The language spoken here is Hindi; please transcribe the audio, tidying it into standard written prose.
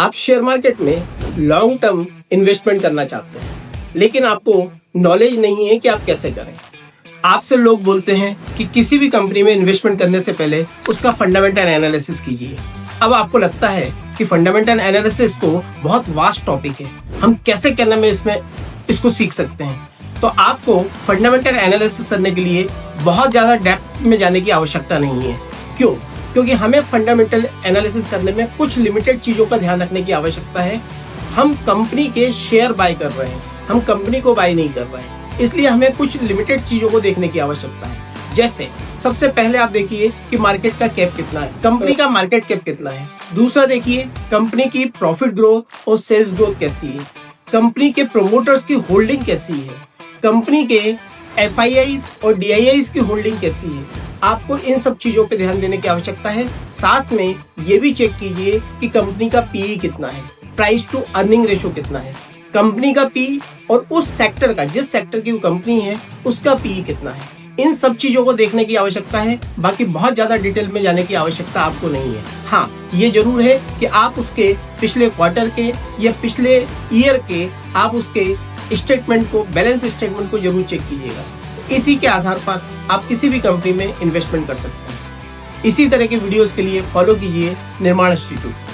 आप शेयर मार्केट में लॉन्ग टर्म इन्वेस्टमेंट करना चाहते हैं, लेकिन आपको नॉलेज नहीं है कि आप कैसे करें। आपसे लोग बोलते हैं कि किसी भी कंपनी में इन्वेस्टमेंट करने से पहले उसका फंडामेंटल एनालिसिस कीजिए। अब आपको लगता है कि फंडामेंटल एनालिसिस तो बहुत वास्ट टॉपिक है, हम कैसे करने में इसको सीख सकते हैं। तो आपको फंडामेंटल एनालिसिस करने के लिए बहुत ज़्यादा डेप्थ में जाने की आवश्यकता नहीं है। क्यों? क्योंकि हमें फंडामेंटल एनालिसिस करने में कुछ लिमिटेड चीज़ों का ध्यान रखने की आवश्यकता है। हम कंपनी के शेयर बाय कर रहे हैं, हम कंपनी को बाय नहीं कर रहे हैं, इसलिए हमें कुछ लिमिटेड चीज़ों को देखने की आवश्यकता है। जैसे सबसे पहले आप देखिए कि मार्केट का कैप कितना है, कंपनी का मार्केट कैप कितना है। दूसरा देखिए कंपनी की प्रॉफिट ग्रोथ और सेल्स ग्रोथ कैसी है, कंपनी के प्रोमोटर्स की होल्डिंग कैसी है, कंपनी के FIIs और DIIs की होल्डिंग कैसी है। आपको इन सब चीज़ों पे ध्यान देने की आवश्यकता है। साथ में ये भी चेक कीजिए कि कंपनी का PE कितना है, प्राइस टू अर्निंग रेशो कितना है, कंपनी का PE और उस सेक्टर का, जिस सेक्टर की वो कंपनी है उसका PE कितना है। इन सब चीज़ों को देखने की आवश्यकता है। बाकी बहुत ज़्यादा डिटेल में जाने की आवश्यकता आपको नहीं है। हाँ, ये जरूर है कि आप उसके पिछले क्वार्टर के या पिछले ईयर के आप उसके स्टेटमेंट को, बैलेंस स्टेटमेंट को जरूर चेक कीजिएगा। इसी के आधार पर आप किसी भी कंपनी में इन्वेस्टमेंट कर सकते हैं। इसी तरह के वीडियोस के लिए फॉलो कीजिए निर्माण इंस्टीट्यूट।